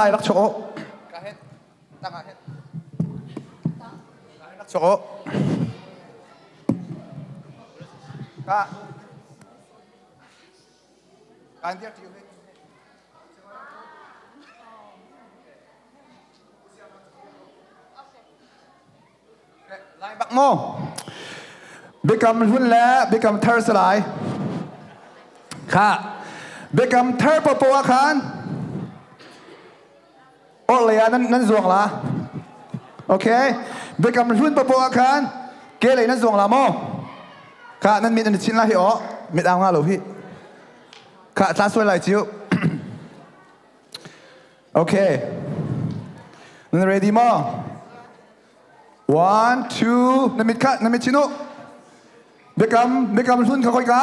Ay, nakchoko. Kahit. Kahit. Nakchoko. Ka. Kandir to you. Line back mo. Become หุ้นแล้ว become เธอสลายค่ะ become เธอปะปะอาคารโอ้เลยนั่นซวงละโอเค become หุ้นปะปะอาคารเกเลยนั่นซวงละโมค่ะนั่นมีอันชิ้นละเหรอมีเอาง่ายหรือพี่ค่ะท้าสวยไหลจิ๋วโอเคนั่น ready มั้ง one two นั่นมีค่ะนั่นมีชิโน่become หุ้นเขาค่อยกะ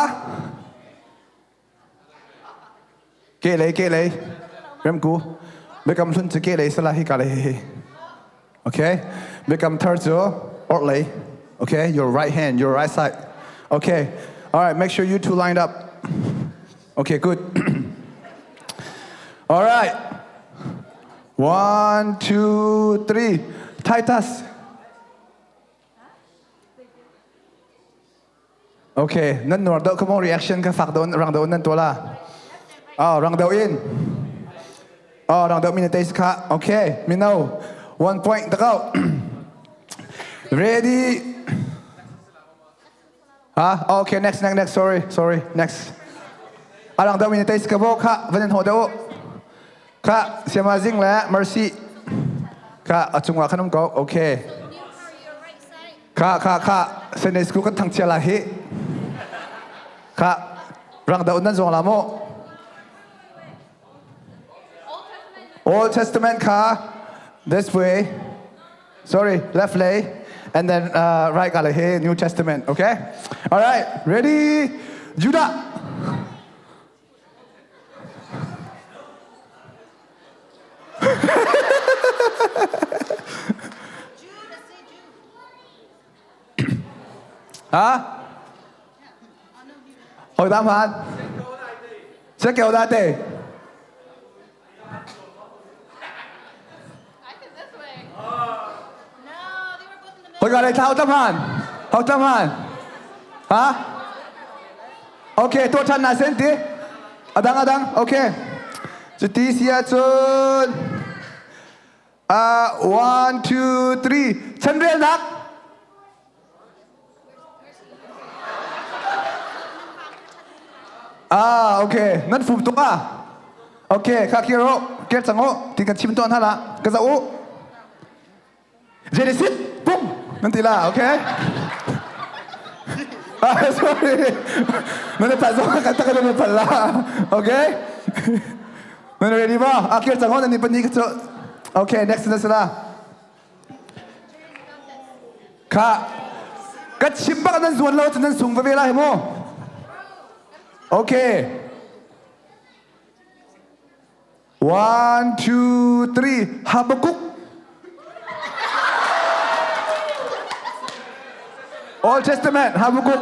เกเลยเริ่มกู become หุ้นจะเกเลยสลายให้กันเลยโอเค become third จ้ะออกเลย okay your right hand your right side okay all right make sure you two lined up okay good all right 1 2 3 Titusโอเคนั่นหนวดเดาขโมย reaction ก็ฝากโดนรังเดานั่นตัวละรังเดาอินรังเดามินเตสค่ะโอเคมินเอา one point ตะเก้า ready โอเค next sorry next รังเดามินเตสกับโบค่ะวันนี้หัวเดาค่ะเสียมาซิงและ mercy ค่ะจังหวะขนมก๊อกโอเคค่ะเซนสกูกันทั้งเชียร์ละฮิค่ะรังดาวนั่นส่งละโม Old Testament ค่ะ this way sorry left leg and then right กันเลยฮิ New Testament okay alright ready Judah hồi tam phán sẽ kéo ra tề hồi gọi lại thao tam phán hả ok tôi chân là sen tí adang ok chú tí xia chun 1 2 3 chân riêng đắcโอเคนั่นฟูมตัวโอเคข้าคิโร่เกตสังโอที่กันชิมตัวนั่นละกระซาอุเจนิสิตปุ๊บนั่นทีละโอเคsorry นั่นเป็นภาษากันตะกันเป็นภาษาโอเคนั่น ready ป่ะเกตสังโอนั่นนี่เป็นนี่ก็จะโอเค next นั่นสิละข้ากัดชิมบ้างนั่นส่วนเราจะนั่นสูงไปเวลาเหรอโมOkay. 1 2 3 Habakkuk Old Testament Habakkuk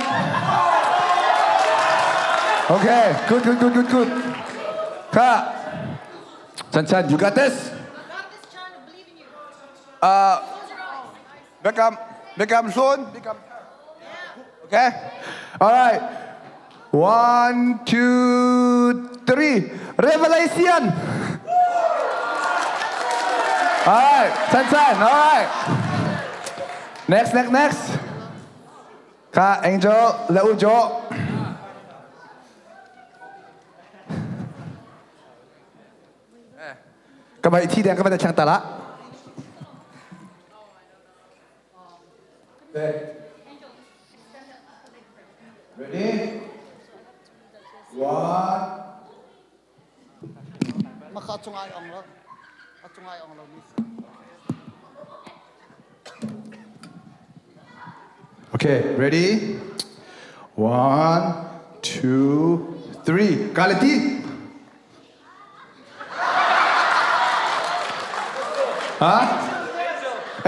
Okay good ค่ะชัน you got this become soon okay alright 1 2 3 Revelation alright สั้น alright next ค่ะ Angel และอุโจก็ไปที่แดงก็ไปแต่ช่างตาละ ready one มาเข้าจงไออองแล้วเอาจงไออองเรานี่ okay ready 1 2 3 Galati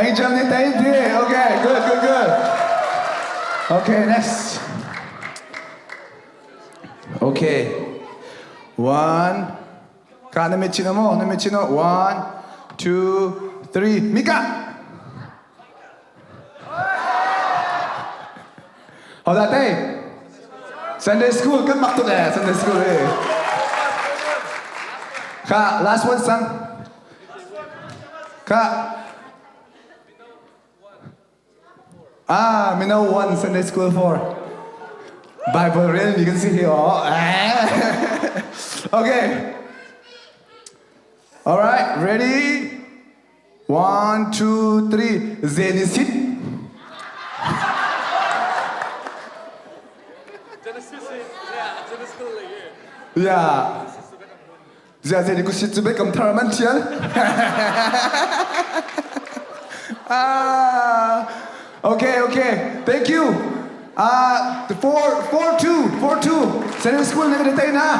Angel ni thank you okay good okay next okay 1 Ka na Michino mo, na Michino. 1, 2, 3. Mika! Hodate! Sunday school, good back to that. Sunday school, eh. Ka, last one, son. Ka. Mino 1, Sunday school 4. Bible real, you can see here. Oh. Okay. All right, ready? 1, 2, 3. Genesis. Yeah. Giờ thì có shit biết cầm thở mạnh chưa? Okay. Thank you. 4-2. Sunday school na kita na.